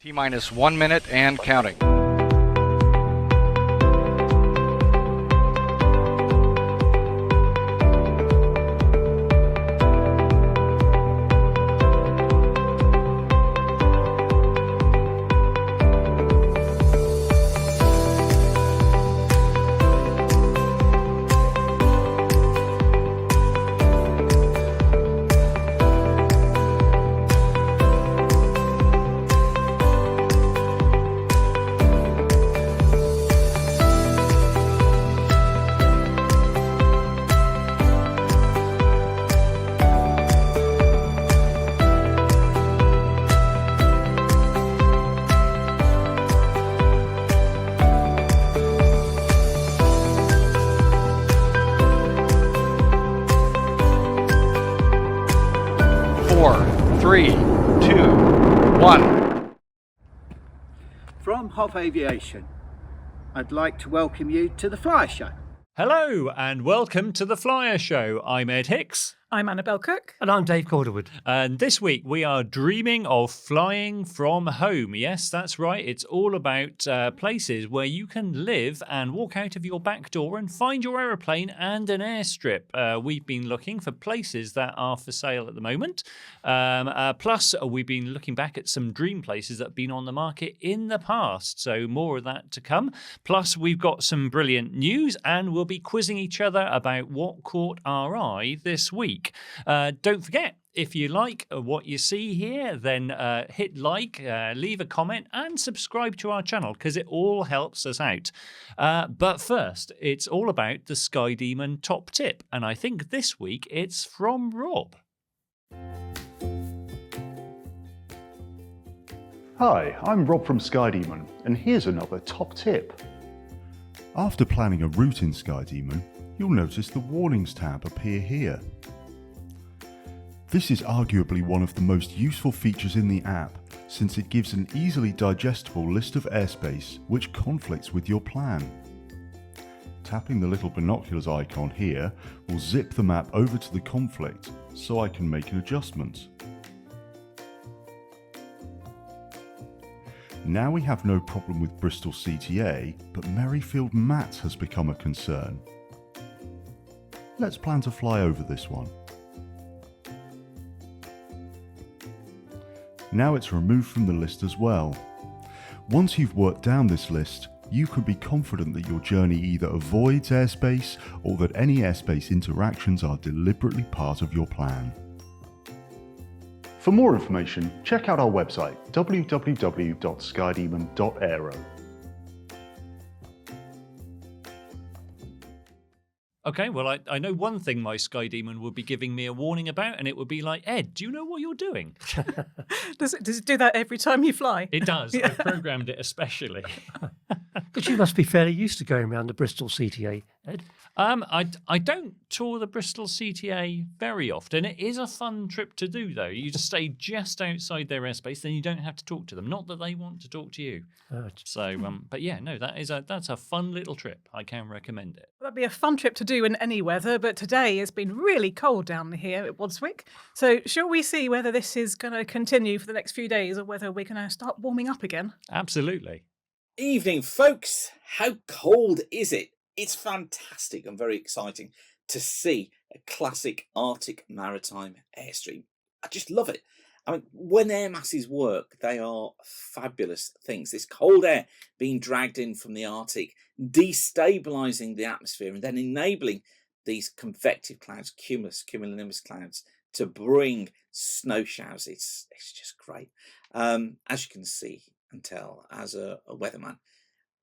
T-minus 1 minute and counting. Three, two, one. From Hoff Aviation, I'd like to welcome you to the Flyer Show. Hello and welcome to the Flyer Show. I'm Ed Hicks. I'm Annabelle Cook. And I'm Dave Calderwood. And this week we are dreaming of flying from home. Yes, that's right. It's all about places where you can live and walk out of your back door and find your aeroplane and an airstrip. We've been looking for places that are for sale at the moment. Plus, we've been looking back at some dream places that have been on the market in the past. So more of that to come. Plus, we've got some brilliant news and we'll be quizzing each other about what caught our eye this week. Don't forget, if you like what you see here, then hit like, leave a comment and subscribe to our channel because it all helps us out. But first, it's all about the SkyDemon top tip. And I think this week it's from Rob. Hi, I'm Rob from SkyDemon, and here's another top tip. After planning a route in SkyDemon, you'll notice the Warnings tab appear here. This is arguably one of the most useful features in the app, since it gives an easily digestible list of airspace which conflicts with your plan. Tapping the little binoculars icon here will zip the map over to the conflict, so I can make an adjustment. Now we have no problem with Bristol CTA, but Merrifield Mat has become a concern. Let's plan to fly over this one. Now it's removed from the list as well. Once you've worked down this list, you can be confident that your journey either avoids airspace or that any airspace interactions are deliberately part of your plan. For more information, check out our website www.skydemon.aero. Okay, well, I know one thing my SkyDemon would be giving me a warning about, and it would be like, Ed, do you know what you're doing? Does it do that every time you fly? It does. I've programmed it especially. But you must be fairly used to going around the Bristol CTA, Ed. I don't tour the Bristol CTA very often. It is a fun trip to do, though. You just stay just outside their airspace, then you don't have to talk to them. Not that they want to talk to you. But yeah, no, that's a fun little trip. I can recommend it. That'd be a fun trip to do in any weather, but today has been really cold down here at Wadswick. So shall we see whether this is going to continue for the next few days or whether we're going to start warming up again? Absolutely. Evening, folks. How cold is it? It's fantastic and very exciting to see a classic Arctic maritime airstream. I just love it. I mean, when air masses work, they are fabulous things. This cold air being dragged in from the Arctic, destabilising the atmosphere and then enabling these convective clouds, cumulonimbus clouds, to bring snow showers. It's just great. As you can see and tell, as a weatherman,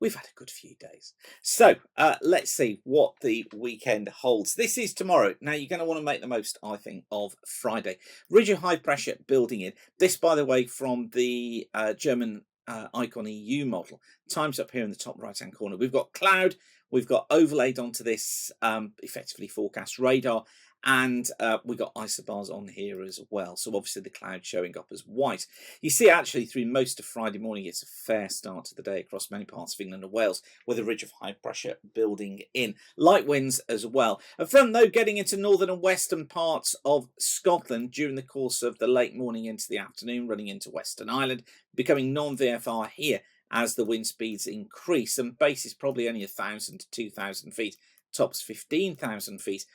we've had a good few days. So let's see what the weekend holds. This is tomorrow. Now, you're going to want to make the most, I think, of Friday. Ridge of high pressure building in. This, by the way, from the German Icon EU model. Time's up here in the top right-hand corner. We've got cloud. We've got overlaid onto this effectively forecast radar. And we got isobars on here as well. So obviously the cloud showing up as white. You see actually through most of Friday morning, it's a fair start to the day across many parts of England and Wales with a ridge of high pressure building in. Light winds as well. A front though getting into northern and western parts of Scotland during the course of the late morning into the afternoon, running into Western Island, becoming non-VFR here as the wind speeds increase. And base is probably only 1,000 to 2,000 feet, tops 15,000 feet.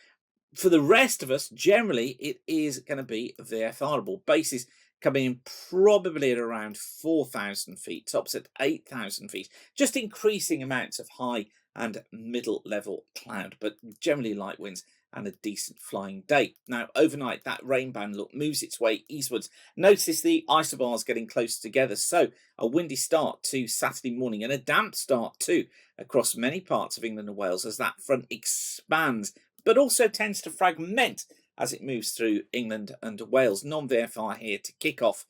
For the rest of us, generally, it is going to be VFRable. Bases coming in probably at around 4,000 feet, tops at 8,000 feet. Just increasing amounts of high and middle level cloud, but generally light winds and a decent flying day. Now, overnight, that rain band look moves its way eastwards. Notice the isobars getting closer together. So a windy start to Saturday morning and a damp start too across many parts of England and Wales as that front expands, but also tends to fragment as it moves through England and Wales. Non-VFR here to kick off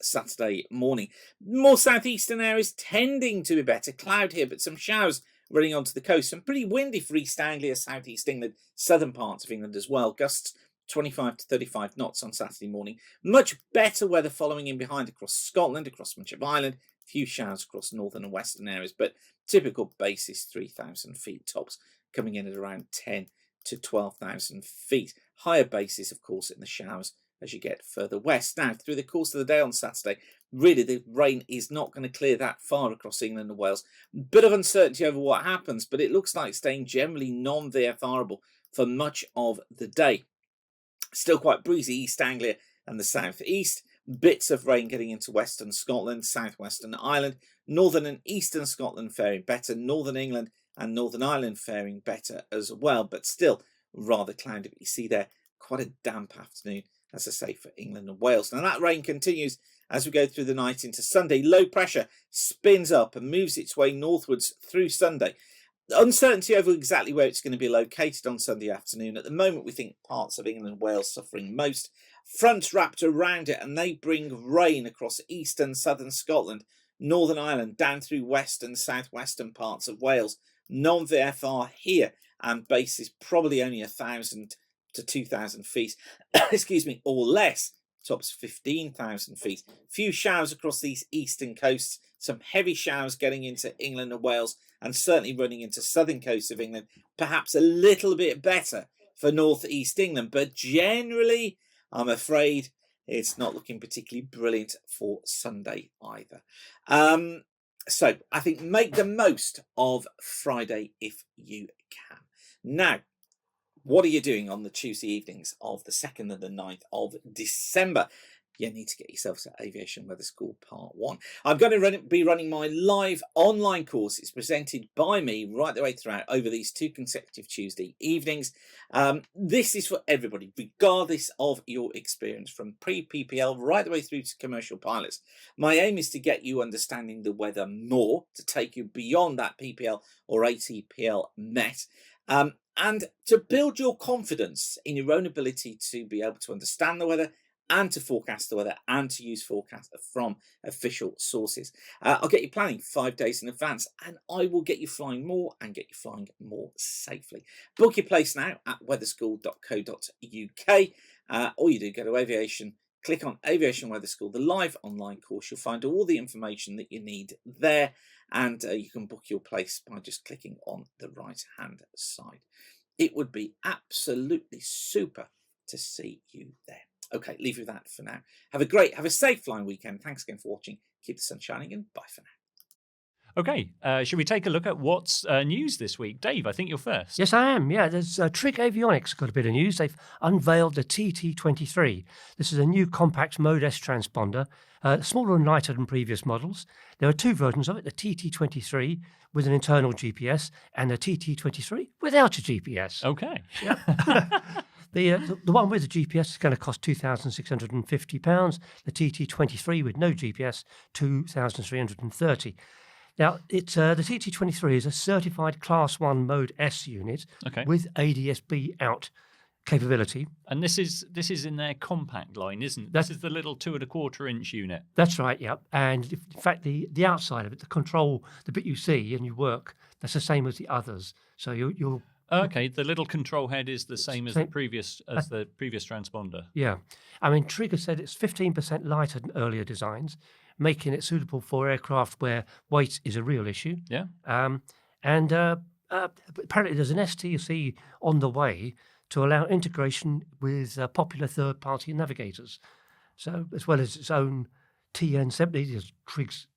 Saturday morning. More southeastern areas tending to be better. Cloud here, but some showers running onto the coast. And pretty windy for East Anglia, southeast England, southern parts of England as well. Gusts 25 to 35 knots on Saturday morning. Much better weather following in behind across Scotland, across much of Ireland. A few showers across northern and western areas, but typical basis 3,000 feet tops, coming in at around 10 to 12,000 feet. Higher bases, of course, in the showers as you get further west. Now, through the course of the day on Saturday, really the rain is not going to clear that far across England and Wales. Bit of uncertainty over what happens, but it looks like staying generally non-VFRable for much of the day. Still quite breezy East Anglia and the southeast. Bits of rain getting into western Scotland, southwestern Ireland, northern and eastern Scotland faring better, northern England and Northern Ireland faring better as well, but still rather cloudy. But you see there, quite a damp afternoon, as I say, for England and Wales. Now that rain continues as we go through the night into Sunday. Low pressure spins up and moves its way northwards through Sunday. Uncertainty over exactly where it's going to be located on Sunday afternoon. At the moment, we think parts of England and Wales suffering most. Fronts wrapped around it, and they bring rain across eastern, southern Scotland, Northern Ireland, down through west and southwestern parts of Wales. Non-VFR here, and base is probably only 1,000 to 2,000 feet, excuse me, or less. Tops 15,000 feet. Few showers across these eastern coasts. Some heavy showers getting into England and Wales, and certainly running into southern coasts of England. Perhaps a little bit better for northeast England, but generally, I'm afraid it's not looking particularly brilliant for Sunday either. So I think make the most of Friday if you can. Now, what are you doing on the Tuesday evenings of the 2nd and the 9th of December? You need to get yourself to Aviation Weather School Part 1. I'm going to be running my live online course. It's presented by me right the way throughout over these 2 consecutive Tuesday evenings. This is for everybody, regardless of your experience, from pre-PPL right the way through to commercial pilots. My aim is to get you understanding the weather more, to take you beyond that PPL or ATPL net. And to build your confidence in your own ability to be able to understand the weather and to forecast the weather and to use forecasts from official sources. I'll get you planning 5 days in advance, and I will get you flying more and get you flying more safely. Book your place now at weatherschool.co.uk. All you do, go to Aviation, click on Aviation Weather School, the live online course. You'll find all the information that you need there, and you can book your place by just clicking on the right hand side. It would be absolutely super to see you there. Okay, leave you with that for now. Have a safe flying weekend. Thanks again for watching. Keep the sun shining, and bye for now. Okay, should we take a look at what's news this week? Dave, I think you're first. Yes, I am. Yeah, there's Trig Avionics got a bit of news. They've unveiled the TT23. This is a new compact Mode S transponder, smaller and lighter than previous models. There are 2 versions of it, the TT23 with an internal GPS and the TT23 without a GPS. Okay. Yeah. The one with the GPS is going to cost £2,650. The TT23 with no GPS, £2,330. Now, it's the TT23 is a certified Class 1 Mode S unit with ADS-B out capability. And this is in their compact line, isn't it? This is the little 2 1/4 inch unit. That's right, yeah. And in fact, the outside of it, the control, the bit you see and you work, that's the same as the others. So you'll Okay, the little control head is the same as the Same- previous transponder. Yeah. I mean, Trig has said it's 15% lighter than earlier designs, making it suitable for aircraft where weight is a real issue. Yeah. And apparently there's an STC on the way to allow integration with popular third-party navigators. So as well as its own TN70, Trig's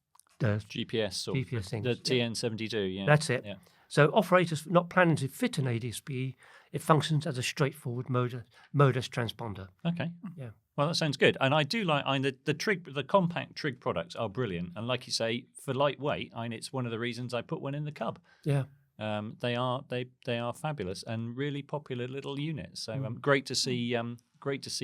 GPS or GPS things. the TN72. Yeah, That's it. Yeah. So operators not planning to fit an ADSB, it functions as a straightforward modus transponder. Okay. Yeah. Well, that sounds good, and I do like. The compact Trig products are brilliant, and like you say, for lightweight, it's one of the reasons I put one in the Cub. Yeah. They are fabulous and really popular little units. So great to see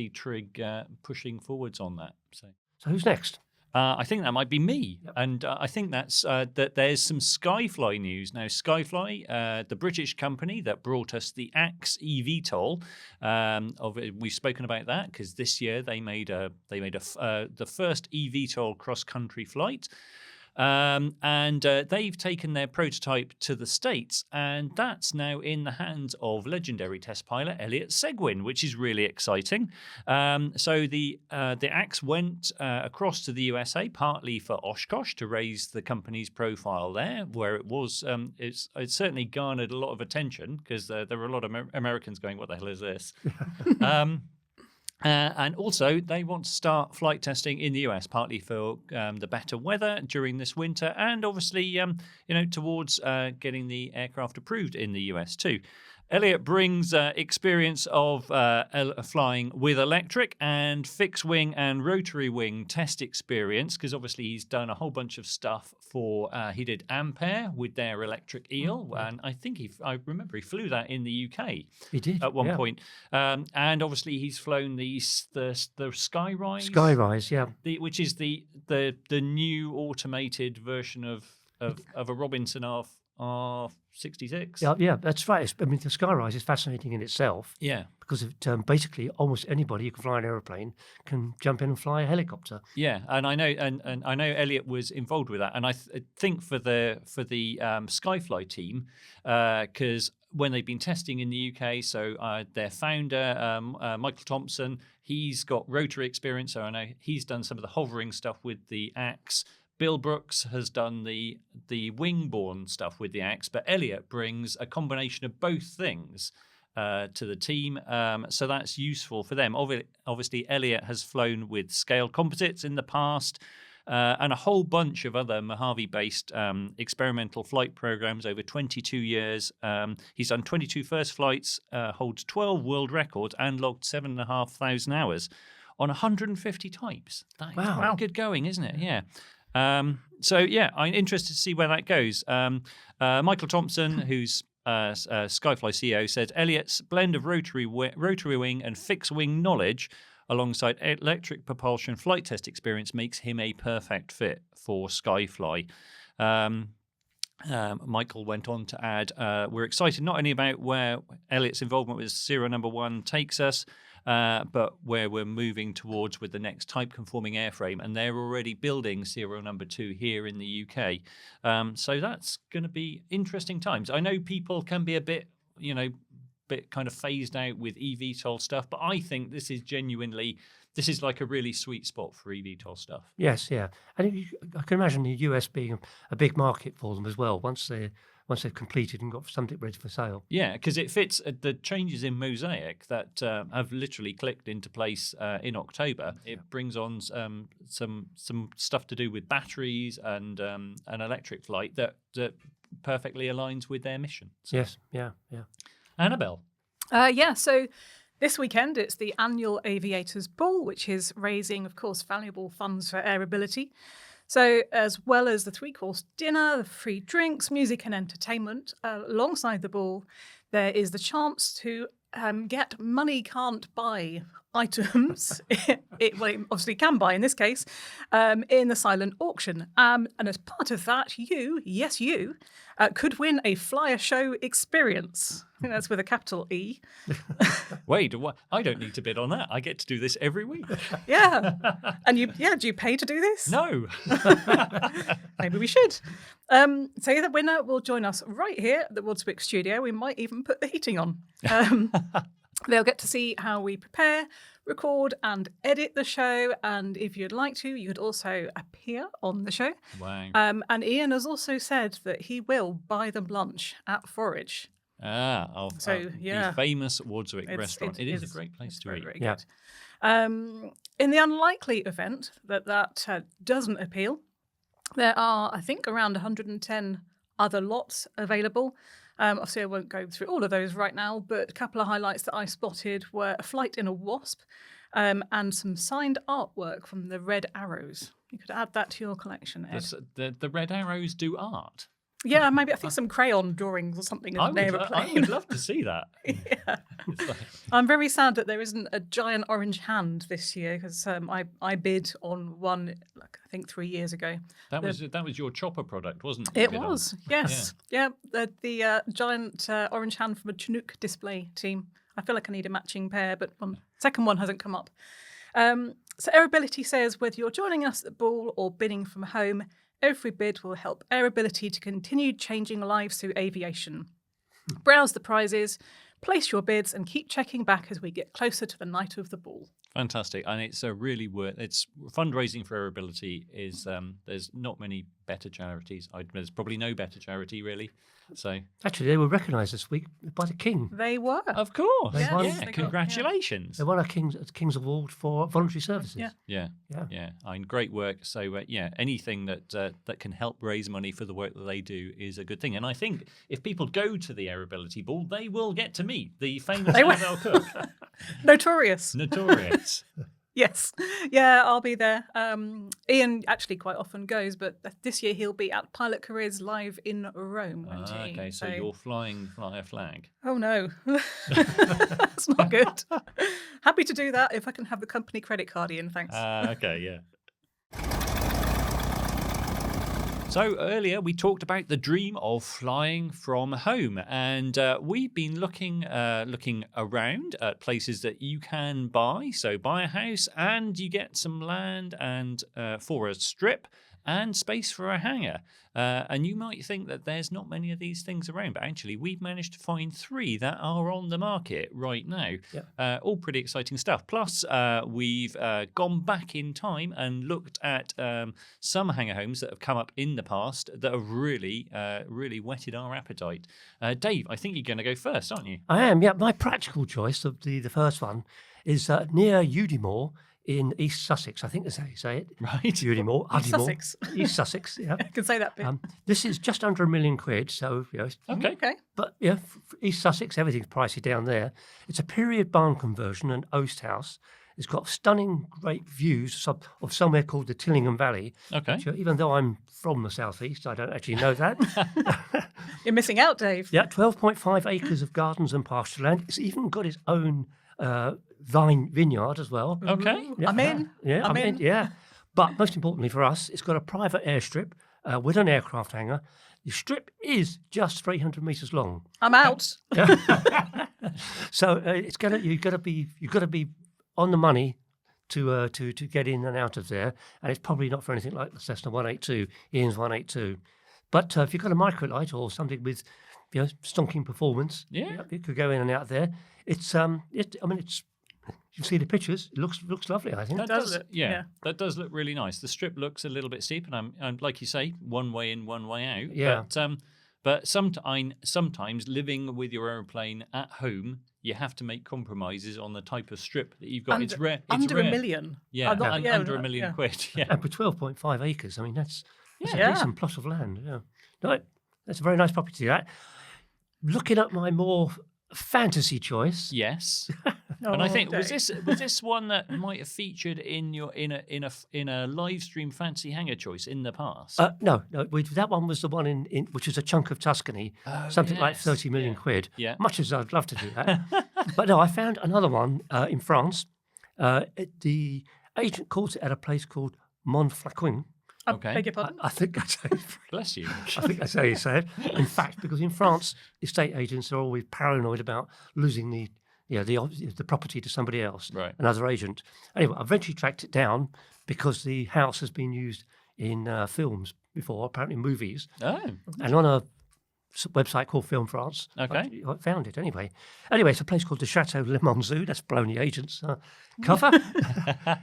Trig pushing forwards on that. So who's next? I think that might be me, and I think that's that. There's some Skyfly news now. Skyfly, the British company that brought us the Axe eVTOL. We've spoken about that because this year they made the first eVTOL cross country flight. And they've taken their prototype to the States, and that's now in the hands of legendary test pilot Elliot Seguin, which is really exciting. So the Axe went across to the USA, partly for Oshkosh to raise the company's profile there, where it was. It certainly garnered a lot of attention because there were a lot of Americans going, "What the hell is this?" And also, they want to start flight testing in the US, partly for the better weather during this winter, and obviously, towards getting the aircraft approved in the US too. Elliot brings experience of flying with electric and fixed wing and rotary wing test experience, because obviously he's done a whole bunch of stuff for. He did Ampere with their electric eel, and I think I remember he flew that in the UK. He did at one point, and obviously he's flown the Skyrise. Skyrise, yeah. Which is the new automated version of a Robinson R66. Yeah, that's right. The Skyrise is fascinating in itself. Yeah. Because basically almost anybody who can fly an aeroplane can jump in and fly a helicopter. Yeah, and I know, and I know Elliot was involved with that, and I think for the Skyfly team, because when they've been testing in the UK, so their founder Michael Thompson, he's got rotary experience, so I know he's done some of the hovering stuff with the Axe. Bill Brooks has done the wing-borne stuff with the Axe, but Elliot brings a combination of both things to the team, so that's useful for them. Obviously, Elliot has flown with Scale Composites in the past, and a whole bunch of other Mojave-based experimental flight programs over 22 years. He's done 22 first flights, holds 12 world records, and logged 7,500 hours on 150 types. That is quite good going, isn't it? Yeah. So yeah, I'm interested to see where that goes. Michael Thompson, who's Skyfly CEO, said Elliot's blend of rotary wing and fixed wing knowledge alongside electric propulsion flight test experience makes him a perfect fit for Skyfly. Michael went on to add, we're excited not only about where Elliot's involvement with serial number 1 takes us, but where we're moving towards with the next type-conforming airframe, and they're already building serial number 2 here in the UK. So that's going to be interesting times. I know people can be a bit kind of phased out with eVTOL stuff, but I think this is like a really sweet spot for eVTOL stuff. Yes, yeah. And I can imagine the US being a big market for them as well once they've completed and got something ready for sale. Yeah, because it fits the changes in Mosaic that have literally clicked into place in October. It brings on some stuff to do with batteries and an electric flight that perfectly aligns with their mission. So. Yes, yeah. Annabelle. So this weekend it's the annual Aviators Ball, which is raising, of course, valuable funds for air ability. So as well as the 3-course dinner, the free drinks, music and entertainment, alongside the ball, there is the chance to get money can't buy items. it obviously can buy in this case, in the silent auction. And as part of that, you could win a flyer show experience. I think that's with a capital E. Wait, what? I don't need to bid on that. I get to do this every week. Yeah. And do you pay to do this? No. Maybe we should. So the winner will join us right here at the Wadswick studio. We might even put the heating on. They'll get to see how we prepare, record and edit the show. And if you'd like to, you could also appear on the show. Wow. And Ian has also said that he will buy them lunch at Forage. The famous Wadswick restaurant. It is a great place to very, eat. very good. In the unlikely event that doesn't appeal, there are, I think, around 110 other lots available. Obviously, I won't go through all of those right now, but a couple of highlights that I spotted were a flight in a Wasp and some signed artwork from the Red Arrows. You could add that to your collection, Ed. The Red Arrows do art. Yeah, maybe I think some crayon drawings or something of an aeroplane. I would love to see that. Yeah. I'm very sad that there isn't a giant orange hand this year because I bid on one, I think 3 years ago. That was your chopper product, wasn't it? It was, yes. Yeah, the giant orange hand from a Chinook display team. I feel like I need a matching pair, but second one hasn't come up. So Airability says, whether you're joining us at Bull or bidding from home, every bid will help Airability to continue changing lives through aviation. Browse the prizes, place your bids, and keep checking back as we get closer to the night of the ball. Fantastic, and it's a really it's fundraising for Airability is there's not many better charities. There's probably no better charity really. So actually, they were recognised this week by the King. They were, of course. They Congratulations. They won a King's Award for voluntary services. Yeah. I mean, great work. So anything that can help raise money for the work that they do is a good thing. And I think if people go to the Airability Ball, they will get to meet the famous Annabelle Cook. Notorious. Yes. Yeah, I'll be there. Ian actually quite often goes, but this year he'll be at Pilot Careers live in Rome, won't he? Okay, so you're fly a flag. Oh, no. That's not good. Happy to do that if I can have the company credit card, Ian, thanks. Okay, yeah. So earlier we talked about the dream of flying from home, and we've been looking around at places that you can buy. So buy a house and you get some land and for a strip and space for a hangar. And you might think that there's not many of these things around, but actually we've managed to find 3 that are on the market right now. Yep. All pretty exciting stuff. Plus, we've gone back in time and looked at some hangar homes that have come up in the past that have really whetted our appetite. Dave, I think you're going to go first, aren't you? I am, yeah. My practical choice of the first one is near Udimore in East Sussex. I think that's how you say it. Right. Udimore. East Sussex. East Sussex, yeah. I can say that bit. This is just under £1 million, so, Okay. But, East Sussex, everything's pricey down there. It's a period barn conversion, an oast house. It's got stunning, great views of somewhere called the Tillingham Valley. Okay. Which, even though I'm from the southeast, I don't actually know that. You're missing out, Dave. Yeah, 12.5 acres of gardens and pasture land. It's even got its own vineyard as well. Okay. Yeah, I'm in. Yeah, I'm in. Yeah. But most importantly for us, it's got a private airstrip with an aircraft hangar. The strip is just 300 metres long. I'm out. So you've got to be on the money to get in and out of there, and it's probably not for anything like the Cessna 182, Ian's 182. But if you've got a microlight or something with stonking performance, you could go in and out there. It's you can see the pictures. It looks lovely, I think. That does it? Yeah, that does look really nice. The strip looks a little bit steep, and I'm like you say, one way in, one way out. Yeah. But sometimes living with your aeroplane at home, you have to make compromises on the type of strip that you've got. It's rare. Under rare. £1 million. Yeah, under £1 million quid. Yeah. And for 12.5 acres, I mean, that's a Yeah. decent plot of land. Yeah. No, that's a very nice property, that. Looking at my more fantasy choice. Yes. And I think was this one that might have featured in a live stream fancy hangar choice in the past? No. That one was the one in which is a chunk of Tuscany, something like 30 million quid. Yeah. Much as I'd love to do that, but no, I found another one in France. The agent calls it at a place called Montflacon. Okay. Beg your pardon? I think that's how Bless you. I think that's how you say it. In fact, because in France, estate agents are always paranoid about losing the property to somebody else, Right. another agent. Anyway, I eventually tracked it down because the house has been used in films before, apparently movies, Oh, and on a website called Film France. Okay. I found it anyway. Anyway, it's a place called the Chateau Le Monzou. That's blown the agent's cover.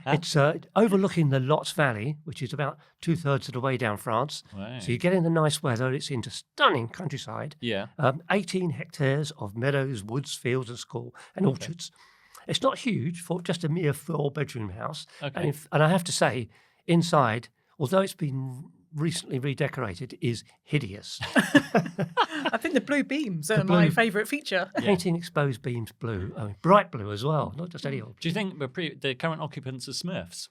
It's overlooking the Lots Valley, which is about 2/3 of the way down France. wow. So you get in the nice weather. It's into stunning countryside. Yeah. 18 hectares of meadows, woods, fields, and school and orchards. It's not huge for just a mere 4-bedroom house. Okay. And I have to say, inside, although it's been recently redecorated, is hideous. I think the blue beams are my favourite feature. Painting exposed beams blue, I mean, bright blue as well, not just any old. Do you think the current occupants are Smurfs?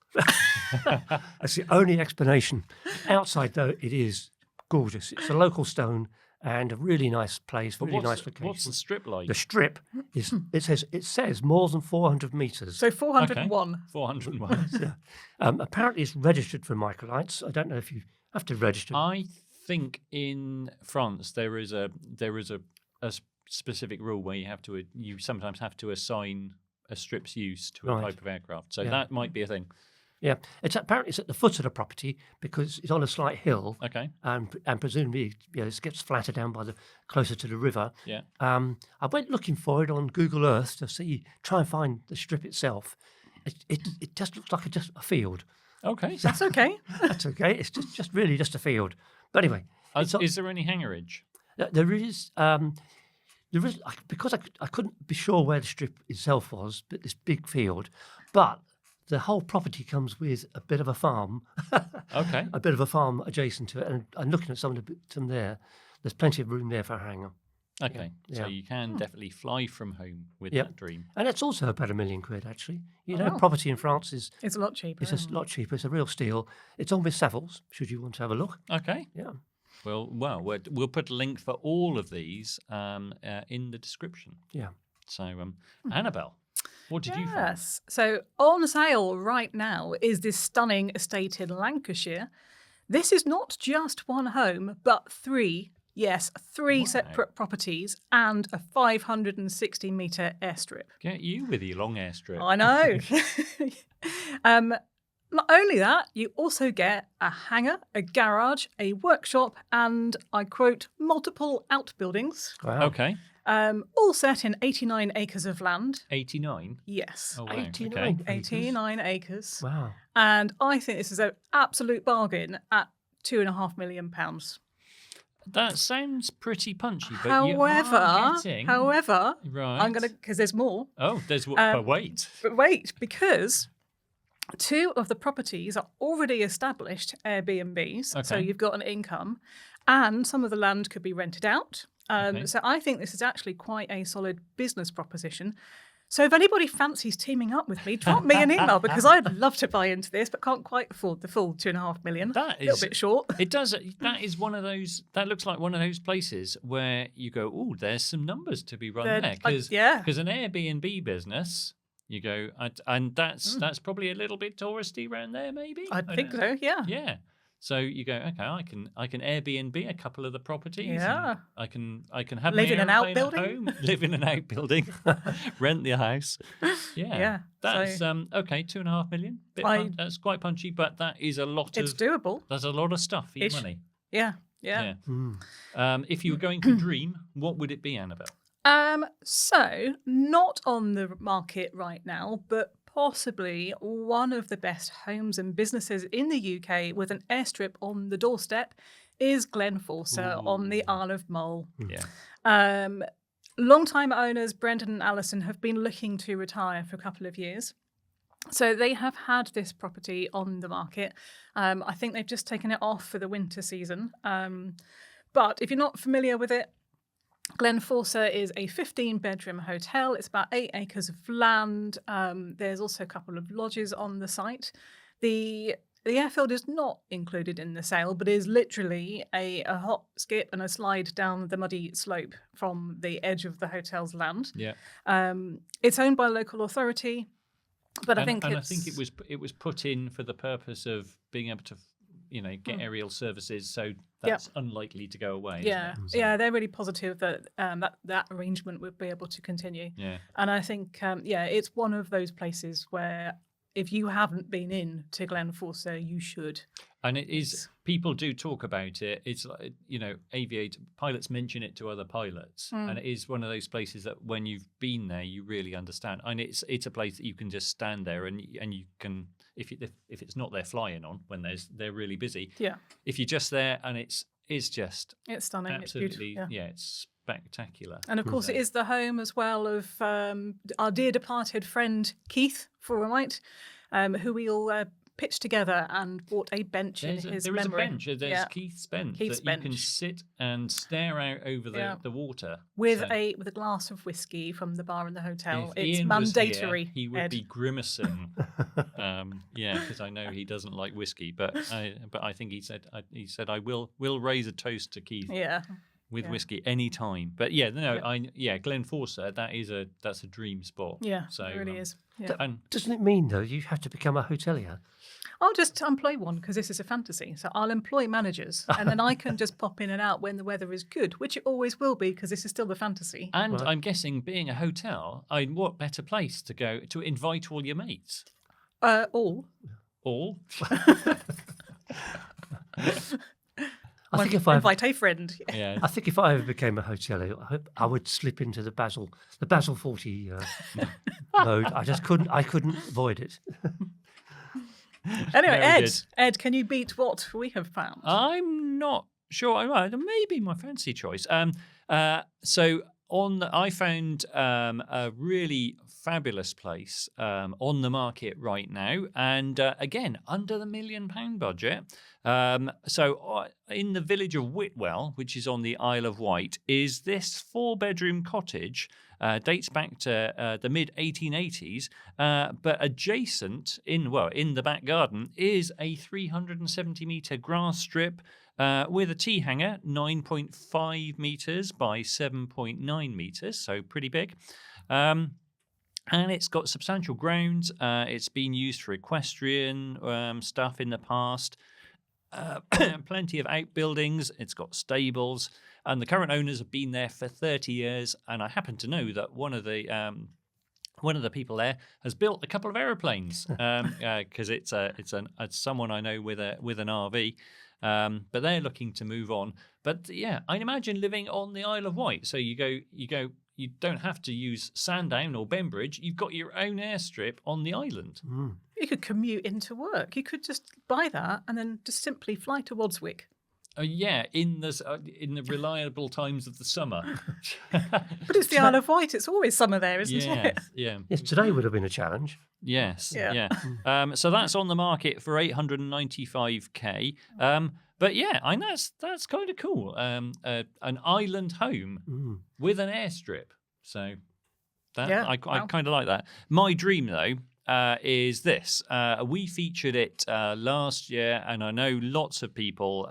That's the only explanation. Outside, though, it is gorgeous. It's a local stone and a really nice place, But really nice location. what's the strip like? The strip is it says more than 400 metres. So 401. 401. Yeah. Apparently, it's registered for microlights. I don't know if you have to register. I think in France there is a specific rule where you sometimes have to assign a strip's use to a Right. type of aircraft. So Yeah. that might be a thing. Yeah, apparently it's at the foot of the property because it's on a slight hill, Okay. and presumably it gets flatter down closer to the river. Yeah. I went looking for it on Google Earth to try and find the strip itself. It just looks like just a field. Okay. That's okay. That's okay. It's just really just a field. But anywage, Is there any hangarage? there is. Because I couldn't be sure where the strip itself was, but this big field, but the whole property comes with a bit of a farm, Okay. a bit of a farm adjacent to it, and I'm looking at some there. There's plenty of room there for a hangar, Okay. So Yeah. you can definitely fly from home with Yeah. that dream. and it's also about £1 million actually. You know, wow. property in France is It's a lot cheaper. it's a isn't it? lot cheaper. It's a real steal. It's on with Savills. Should you want to have a look? Okay. Yeah. Well, we'll put a link for all of these in the description. Yeah. So, Annabelle, what did you find? Yes. So on sale right now is this stunning estate in Lancashire. This is not just one home, but three. Yes, three Wow. separate properties and a 560-metre airstrip. Get you with your long airstrip. I know. Not only that, you also get a hangar, a garage, a workshop, and I quote, multiple outbuildings, Wow. Okay. all set in 89 acres of land. 89. Yes. Oh, wow. 89 Okay. acres. 89 acres. Wow. And I think this is an absolute bargain at £2.5 million. That sounds pretty punchy, but you are However, getting... Right. I'm going to, because there's more. Oh, there's... but wait. But wait, because two of the properties are already established Airbnbs, so Okay. you've got an income, and some of the land could be rented out. Okay. So I think this is actually quite a solid business proposition. So if anybody fancies teaming up with me, drop me an email because I'd love to buy into this, but can't quite afford the full $2.5 million. That a little is- bit short. It does. That is one of those... That looks like one of those places where you go, oh, there's some numbers to be run They're- there. Because yeah. an Airbnb business... You go, and that's probably a little bit touristy around there, maybe. I think so, yeah. Yeah. So you go, okay, I can Airbnb a couple of the properties. Yeah. and I can have Live my in an airplane at outbuilding. home, live in an outbuilding, rent the house. Yeah. Yeah, That's so- okay. 2.5 million. That's quite punchy, but that is a lot It's of. doable. There's a lot of stuff for your It's- money. Yeah, yeah. If you were going to dream, what would it be, Annabelle? So not on the market right now, but possibly one of the best homes and businesses in the UK with an airstrip on the doorstep is Glenforsa on the Isle of Mull. Yeah. Long-time owners Brendan and Alison have been looking to retire for a couple of years. So they have had this property on the market. I think they've just taken it off for the winter season. But if you're not familiar with it, Glenforsa is a 15-bedroom hotel. It's about 8 acres of land. There's also a couple of lodges on the site. The airfield is not included in the sale, but is literally a hop, skip, and a slide down the muddy slope from the edge of the hotel's land. Yeah. It's owned by a local authority, but I think I think it was put in for the purpose of being able to, get aerial services. So that's unlikely to go away. Yeah, isn't it? So- yeah, they're really positive that that arrangement would be able to continue. Yeah. And I think, it's one of those places where if you haven't been in to Glenforsa, you should. And it is, people do talk about it. It's like, pilots mention it to other pilots. And it is one of those places that when you've been there, you really understand. And it's a place that you can just stand there and you can, if it's not they're flying on when they're really busy. Yeah. If you're just there and it's stunning. absolutely, It's beautiful. It's spectacular. And of course, it is the home as well of our dear departed friend Keith for a night, who we all pitched together and bought a bench in his memory. There is a bench. There's Keith's bench Keith's that you can bench. sit and stare out over the water With So a glass of whiskey from the bar in the hotel. if It's Ian was mandatory. here, he would Ed. be grimacing. Because I know he doesn't like whiskey, but I think he said I will raise a toast to Keith. Yeah. With Yeah. whiskey any time. But Glenforsa, that's a dream spot. Yeah, so it really is. Yeah. And Doesn't it mean, though, you have to become a hotelier? I'll just employ one because this is a fantasy. So I'll employ managers and then I can just pop in and out when the weather is good, which it always will be because this is still the fantasy. And I'm guessing, being a hotel, what better place to go to invite all your mates? All. All? I think if I invite a friend. Yeah. I think if I ever became a hotelier, I would slip into the Basel 40 mode. I couldn't avoid it. Anyway, Very Ed, good. Ed, can you beat what we have found? I'm not sure. Maybe my fancy choice. I found a really fabulous place on the market right now, and again under the £1 million budget. In the village of Whitwell, which is on the Isle of Wight, is this 4-bedroom cottage. Dates back to the mid 1880s, but adjacent in the back garden is a 370 metre grass strip with a T hangar, 9.5 metres by 7.9 metres, so pretty big. And it's got substantial grounds. It's been used for equestrian stuff in the past. Plenty of outbuildings. It's got stables. And the current owners have been there for 30 years. And I happen to know that one of the people there has built a couple of aeroplanes because it's someone I know with an RV. But they're looking to move on. But yeah, I'd imagine living on the Isle of Wight. So you go. You don't have to use Sandown or Bembridge. You've got your own airstrip on the island. You could commute into work. You could just buy that and then just simply fly to Wadswick. In the reliable times of the summer. But it's the Isle of Wight. It's always summer there, isn't it? Yeah. Yes, today would have been a challenge. Yes. Yeah. Yeah. So that's on the market for 895k. But yeah, I know that's kind of cool. An island home with an airstrip. So I kind of like that. My dream though is this. We featured it last year, and I know lots of people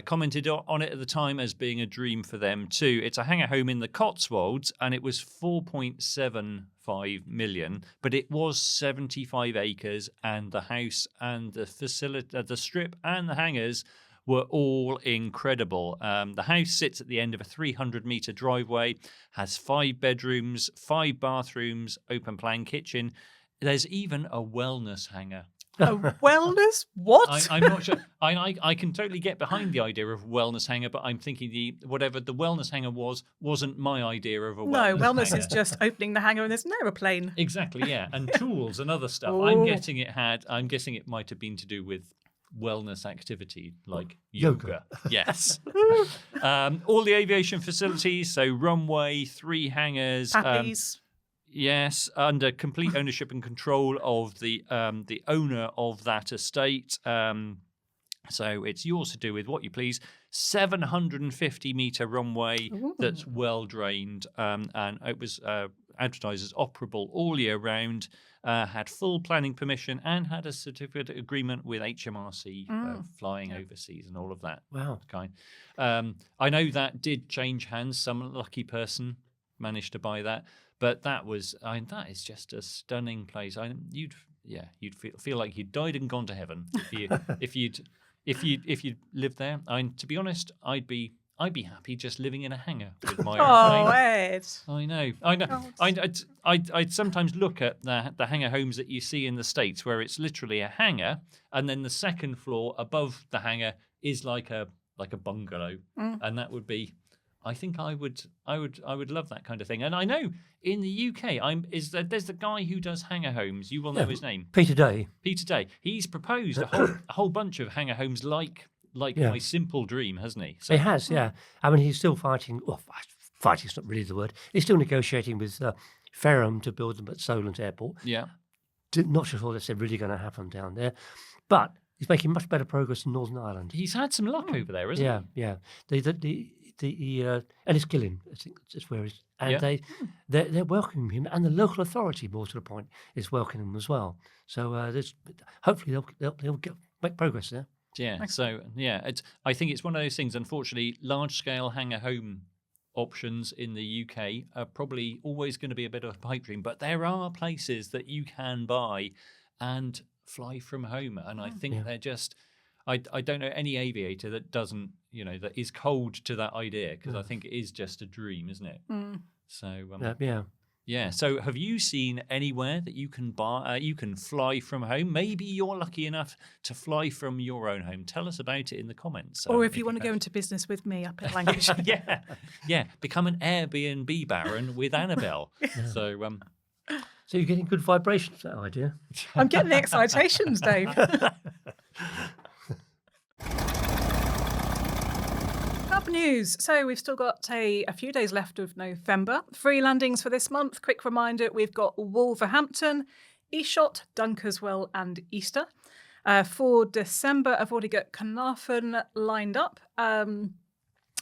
commented on it at the time as being a dream for them too. It's a hangar home in the Cotswolds, and it was 4.75 million, but it was 75 acres, and the house and the facility, the strip and the hangars were all incredible. The house sits at the end of a 300-metre driveway, has 5 bedrooms, 5 bathrooms, open plan kitchen. There's even a wellness hangar. A wellness? What? I'm not sure. I can totally get behind the idea of wellness hangar, but I'm thinking whatever the wellness hangar wasn't my idea of a wellness No, wellness hangar. is just opening the hangar and there's an aeroplane. Exactly, yeah, and tools and other stuff. Ooh. I'm guessing it might have been to do with wellness activity like yoga. Yes. All the aviation facilities, so runway, 3 hangars. Puppies. Yes, under complete ownership and control of the owner of that estate. So it's yours to do with what you please. 750-metre runway that's well drained, and it was advertised as operable all year round. Had full planning permission and had a certificate agreement with HMRC for flying overseas and all of that. Wow. Kind. I know that did change hands. Some lucky person managed to buy that. But that is just a stunning place. You'd feel like you'd died and gone to heaven if you'd lived there. To be honest, I'd be I'd be happy just living in a hangar with my Oh, airplane. Ed. I know. I'd sometimes look at the hangar homes that you see in the States, where it's literally a hangar, and then the second floor above the hangar is like a bungalow, and that would be. I think I would love that kind of thing. And I know in the UK, there's the guy who does hangar homes. You will know his name, Peter Day. Peter Day. He's proposed a whole bunch of hangar homes like my simple dream, hasn't he? So, He has, yeah. I mean, he's still fighting. Well, fighting's not really the word. He's still negotiating with Ferrum to build them at Solent Airport. yeah. Not sure that's really going to happen down there, but he's making much better progress in Northern Ireland. He's had some luck over there, hasn't he? Yeah. And it's Gillian, I think that's where he's. And they're welcoming him, and the local authority, more to the point, is welcoming him as well. So hopefully they'll make progress there. Yeah. So I think it's one of those things. Unfortunately, large scale hangar home options in the UK are probably always going to be a bit of a pipe dream, but there are places that you can buy and fly from home, and I think they're just. I don't know any aviator that doesn't, that is cold to that idea, because I think it is just a dream, isn't it? So yeah. So have you seen anywhere that you can you can fly from home? Maybe you're lucky enough to fly from your own home. Tell us about it in the comments. Or if you want to go into business with me up at Lancashire. yeah. Become an Airbnb baron with Annabelle. So you're getting good vibrations from that idea. I'm getting the excitations, Dave. Up news. So we've still got a few days left of November. Free landings for this month. Quick reminder, we've got Wolverhampton, Eashot, Dunkerswell and Easter. For December, I've already got Carnarvon lined up. And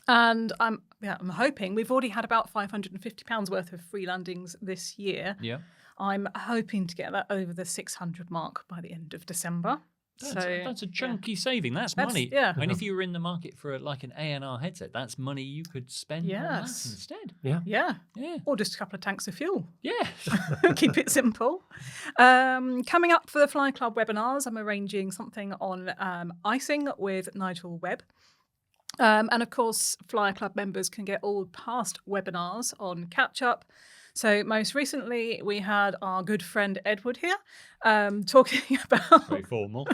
I'm hoping, we've already had about £550 worth of free landings this year. yeah. I'm hoping to get that over the 600 mark by the end of December. That's a chunky saving. That's money. Yeah. I mean, if you were in the market for like an A&R headset, that's money you could spend on that instead. Yeah. Yeah. Or just a couple of tanks of fuel. Yeah. Keep it simple. Coming up for the Fly Club webinars, I'm arranging something on icing with Nigel Webb. And of course, Fly Club members can get all past webinars on catch up. So most recently, we had our good friend Edward here talking about Very formal.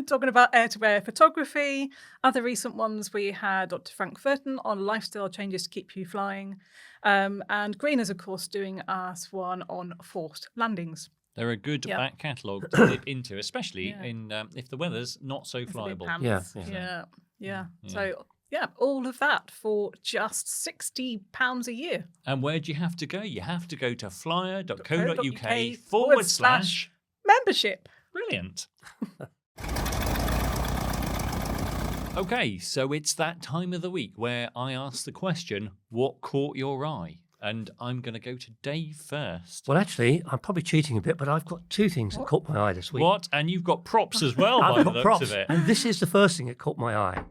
talking about air-to-air photography. Other recent ones, we had Dr. Frank Furton on lifestyle changes to keep you flying. And Green is, of course, doing us one on forced landings. They're a good back catalogue to dip into, especially in if the weather's not so It's a bit flyable. pants. Yeah. So, all of that for just £60 a year. And where do you have to go? You have to go to flyer.co.uk/. membership. Brilliant. Okay, so it's that time of the week where I ask the question, what caught your eye? And I'm going to go to Dave first. Well, actually, I'm probably cheating a bit, but I've got two things that caught my eye this week. What? And you've got props as well, by I've the got looks props, of it. and this is the first thing that caught my eye.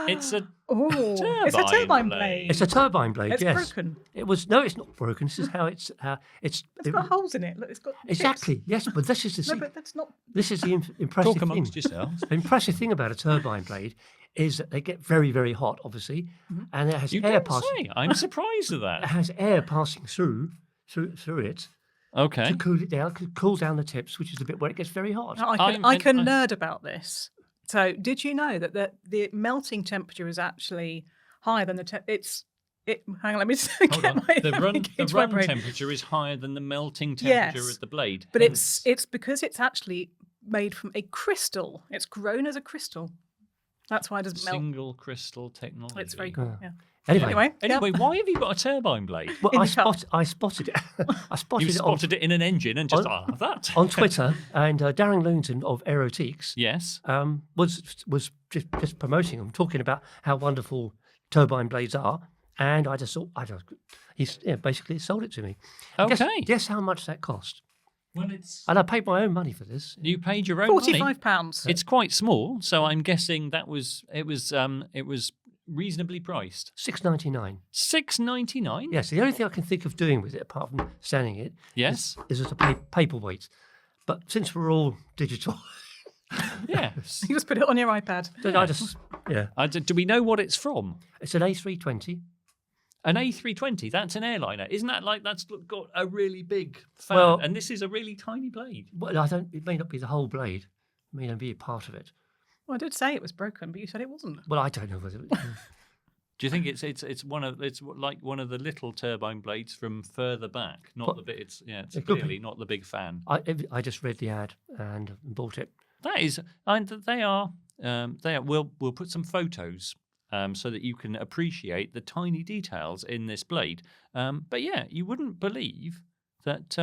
It's a It's a turbine blade. It's a turbine blade. It's yes, broken. It was it's not broken. This is how it's It's got holes in it. Look, it's got exactly yes, but this is the No, but that's not. this is the impressive talk amongst thing. yourselves. The impressive thing about a turbine blade is that they get very, very hot, obviously, and it has You air don't passing. say. I'm surprised at It that. has air passing through it Okay. to cool it down, cool down the tips, which is the bit where it gets very hot. I can nerd about this. So, did you know that the melting temperature is actually higher than the hang on, let me just Hold get on. my The run into my brain. temperature is higher than the melting temperature Yes, of the blade. But it's because it's actually made from a crystal. It's grown as a crystal. That's why it doesn't melt. Single crystal technology. It's very cool. Yeah. Anyway, Anyway, why have you got a turbine blade? well, in I the cup. spotted it. I spotted You it on, spotted it in an engine and just, I'll have that. on Twitter, and Darren Loonton of Aerotiques Yes. was just promoting them, talking about how wonderful turbine blades are, and I just thought he's basically sold it to me. Okay. Guess how much that cost? Well, it's And I paid my own money for this. you paid your own money. £45. It's quite small, so I'm guessing it was reasonably priced. $6.99. $6.99. Yes, the only thing I can think of doing with it, apart from standing it, Yes. is as a paperweight. But since we're all digital, Yes. You just put it on your iPad. Then I just, yeah. Do we know what it's from? It's an A320. An A320, that's an airliner. Isn't that like that's got a really big fan? Well- and this is a really tiny blade. Well, it may not be the whole blade. It may not be a part of it. Well, I did say it was broken, but you said it wasn't. Well, I don't know whether. Do you think it's like one of the little turbine blades from further back? Not the bit. It's It could clearly not the big fan. I just read the ad and bought it. That is, and they are. We'll put some photos so that you can appreciate the tiny details in this blade. But yeah, you wouldn't believe that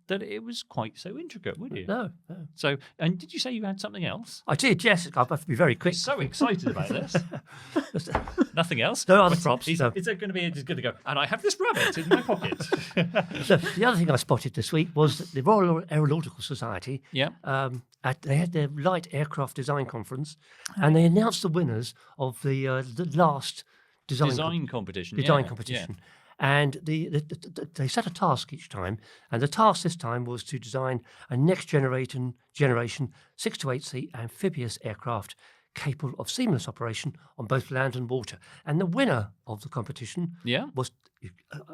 it was quite so intricate, would you? No. So, and did you say you had something else? I did, yes. I have to be very quick. So excited about this. Nothing else? No other props. Is No. it going to be just going to go, and I have this rabbit in my pocket? So the other thing I spotted this week was that the Royal Aeronautical Society. Yeah. They had their light aircraft design conference, and they announced the winners of the last Design competition. design yeah, competition. And they set a task each time, and the task this time was to design a next generation 6 to 8 seat amphibious aircraft capable of seamless operation on both land and water. And the winner of the competition Yeah. was.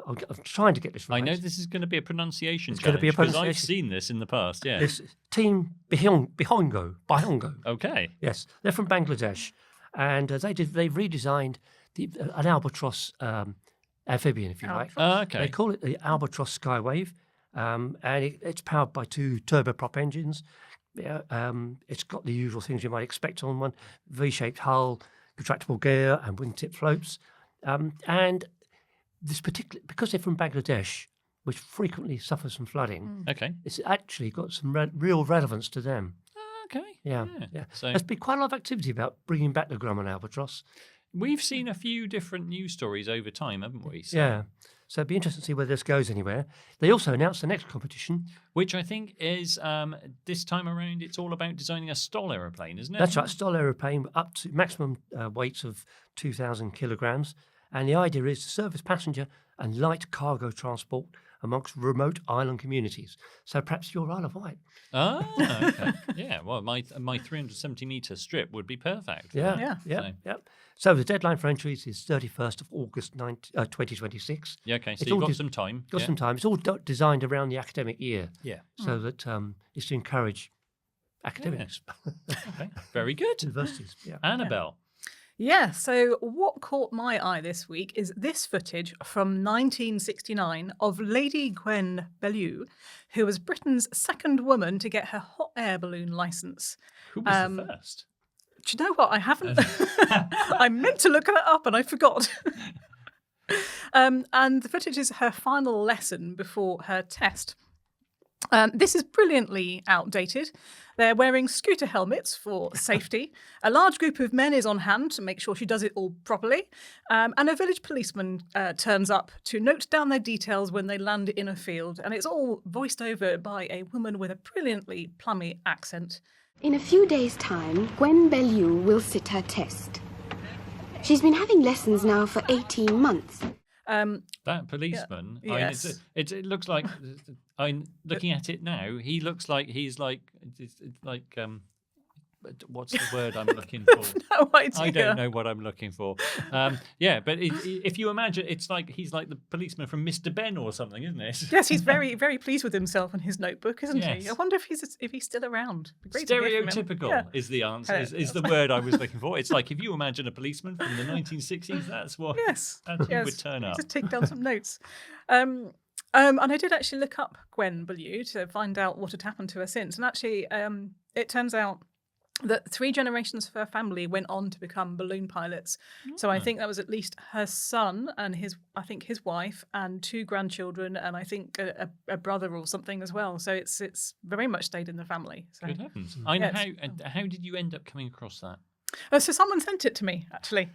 I'm trying to get this right. I know this is going to be a pronunciation It's gonna be a challenge, because I've pronunciation. seen this in the past. Yeah. This Team Bihongo. Okay. Yes, they're from Bangladesh, and they redesigned an albatross amphibian, if you like. Okay. They call it the Albatross Skywave, and it's powered by 2 turboprop engines. It's got the usual things you might expect on one: V-shaped hull, retractable gear, and wingtip floats. And this particular, because they're from Bangladesh, which frequently suffers from flooding, Okay. it's actually got some real relevance to them. Okay. Yeah. So There's been quite a lot of activity about bringing back the Grumman Albatross. we've seen a few different news stories over time, haven't we? So, Yeah. So it'd be interesting to see whether this goes anywhere. They also announced the next competition. Which I think is this time around. It's all about designing a STOL aeroplane, isn't it? That's right, STOL aeroplane up to maximum weights of 2,000 kilograms. And the idea is to serve as passenger and light cargo transport amongst remote island communities. So perhaps your Isle of Wight. Ah, okay. Yeah. Well, my 370-meter strip would be perfect. for that. Yeah. So the deadline for entries is 31st of August 2026. Yeah. Okay. So It's you've all got de- some time. Got yeah. some time. It's all designed around the academic year. Yeah. So that it's to encourage academics, Okay. Very good. universities. Yeah. Annabelle. Yeah, so what caught my eye this week is this footage from 1969 of Lady Gwen Bellew, who was Britain's second woman to get her hot air balloon licence. Who was the first? Do you know what? I haven't. I meant to look that up and I forgot. And the footage is her final lesson before her test. This is brilliantly outdated. They're wearing scooter helmets for safety. A large group of men is on hand to make sure she does it all properly. And a village policeman turns up to note down their details when they land in a field. And it's all voiced over by a woman with a brilliantly plummy accent. In a few days' time, Gwen Bellew will sit her test. She's been having lessons now for 18 months. That policeman. Yeah. I mean, Yes. it looks like. I'm looking at it now. He looks like he's like what's the word I'm looking for? No idea. I don't know what I'm looking for. Yeah, but if you imagine, it's like he's like the policeman from Mr. Ben or something, isn't it? Yes, he's very, very pleased with himself and his notebook, isn't he? Yes. I wonder if he's still around. It'd be great to hear from him. Stereotypical Yeah. is the answer. Yeah. Is the word I was looking for. It's like if you imagine a policeman from the 1960s, that's what. Yes. That's who yes. would turn up. Just take down some notes. And I did actually look up Gwen Bellew to find out what had happened to her since. And actually, it turns out that 3 generations of her family went on to become balloon pilots. So I think that was at least her son and his wife and 2 grandchildren and I think a brother or something as well. So it's very much stayed in the family. So. Good heavens! Yeah, How did you end up coming across that? So someone sent it to me, actually.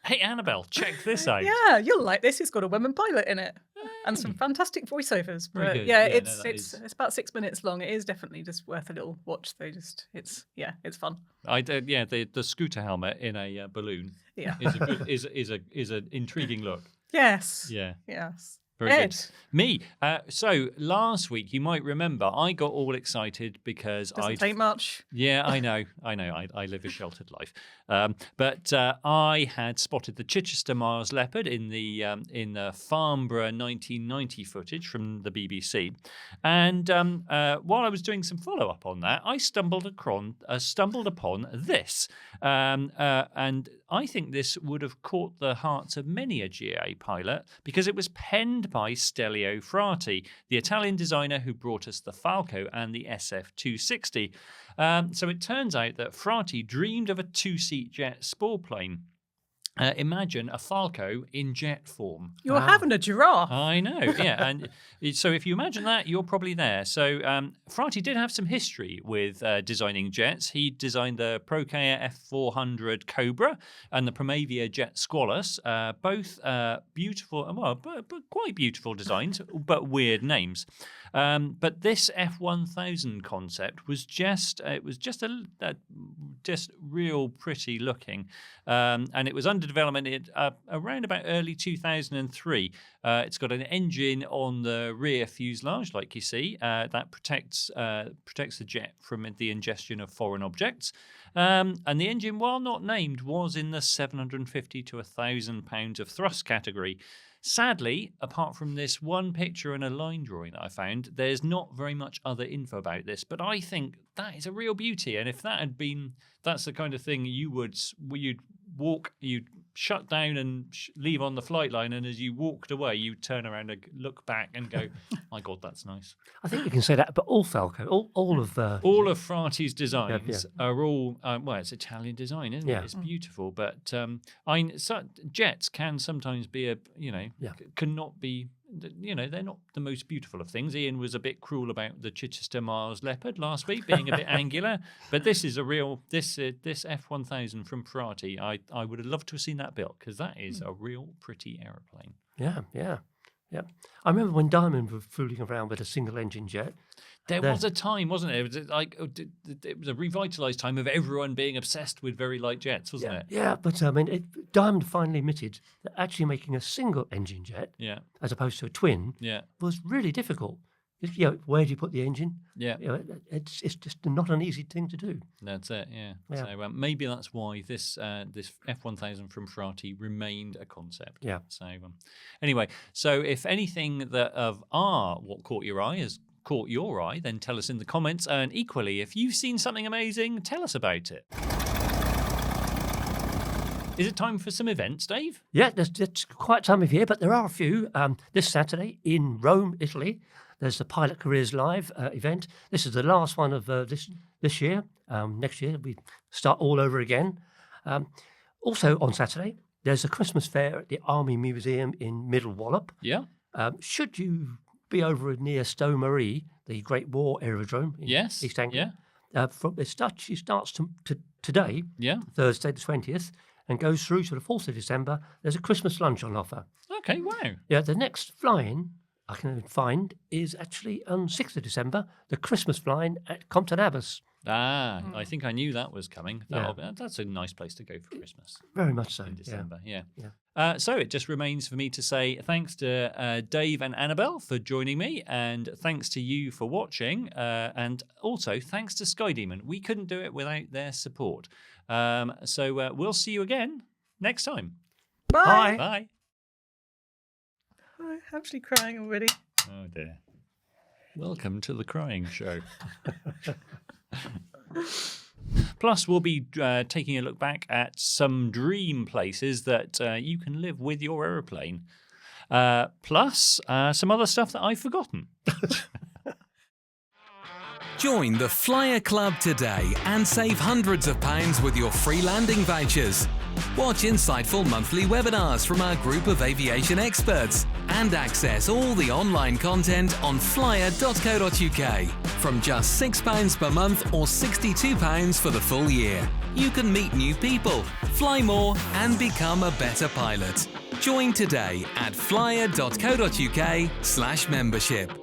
Hey, Annabelle, check this out. Yeah, you'll like this. It's got a woman pilot in it and some fantastic voiceovers. Very But good. yeah, Yeah, no, that it's about 6 minutes long. It is definitely just worth a little watch. It's fun. The scooter helmet in a balloon Yeah. is a good is an intriguing look. Yes. Yeah. Yes. Very Ed. good. Me. So last week, you might remember, I got all excited because Doesn't take much. Yeah, I know. I live a sheltered life, but I had spotted the Chichester Mars leopard in the Farnborough 1990 footage from the BBC, and while I was doing some follow up on that, I stumbled upon this, and I think this would have caught the hearts of many a GA pilot because it was penned by Stelvio Frati, the Italian designer who brought us the Falco and the SF-260. So it turns out that Frati dreamed of a two-seat jet spore plane. Imagine a Falco in jet form. You're having a giraffe. I know, yeah. And so if you imagine that, you're probably there. So Frati did have some history with designing jets. He designed the Procare F400 Cobra and the Primavia Jet Squalus, both beautiful, well, but quite beautiful designs, but weird names. But this F1000 concept was just real pretty looking, and it was under development around about early 2003. It's got an engine on the rear fuselage, like you see, that protects the jet from the ingestion of foreign objects. And the engine, while not named, was in the 750 to £1,000 of thrust category. Sadly, apart from this one picture and a line drawing that I found, there's not very much other info about this. But I think that is a real beauty. And if that had been, that's the kind of thing you'd shut down and leave on the flight line. And as you walked away, you turn around and look back and go, my God, that's nice. I think you can say that, but all Falco, all of Frati's designs are all, well, it's Italian design, isn't it? It's beautiful. But jets can sometimes be cannot be, they're not the most beautiful of things. Ian was a bit cruel about the Chichester Mars Leopard last week being a bit angular, but this is a real, this F1000 from Frati, I would have loved to have seen that built because that is a real pretty aeroplane. Yeah. I remember when Diamond were fooling around with a single engine jet. There was a time, wasn't it? It was a revitalised time of everyone being obsessed with very light jets, wasn't it? Yeah, but Diamond finally admitted that actually making a single engine jet, as opposed to a twin, was really difficult. Where do you put the engine? Yeah, it's just not an easy thing to do. That's it. Yeah. So maybe that's why this F1000 from Frati remained a concept. Yeah. So anyway, so if anything that of what caught your eye has caught your eye, then tell us in the comments. And equally, if you've seen something amazing, tell us about it. Is it time for some events, Dave? Yeah, it's quite time of year, but there are a few. This Saturday in Rome, Italy, there's the Pilot Careers Live event. This is the last one of this year. Next year, we start all over again. Also on Saturday, there's a Christmas fair at the Army Museum in Middle Wallop. Yeah. Should you be over near Stowe Marie, the Great War Aerodrome in East Anglia, she starts today, Thursday the 20th, and goes through to the 4th of December. There's a Christmas lunch on offer. Okay, wow. Yeah, the next fly-in I can find is actually on 6th of December, the Christmas fly-in at Compton Abbas. I think I knew that was coming. That's a nice place to go for Christmas. Very much so. In December, so it just remains for me to say thanks to Dave and Annabelle for joining me, and thanks to you for watching, and also thanks to SkyDemon. We couldn't do it without their support. So we'll see you again next time. Bye. Bye. I'm actually crying already. Oh dear. Welcome to the crying show. Plus, we'll be taking a look back at some dream places that you can live with your aeroplane. Plus, some other stuff that I've forgotten. Join the Flyer Club today and save hundreds of pounds with your free landing vouchers. Watch insightful monthly webinars from our group of aviation experts and access all the online content on flyer.co.uk. From just £6 per month or £62 for the full year. You can meet new people, fly more and become a better pilot. Join today at flyer.co.uk/membership.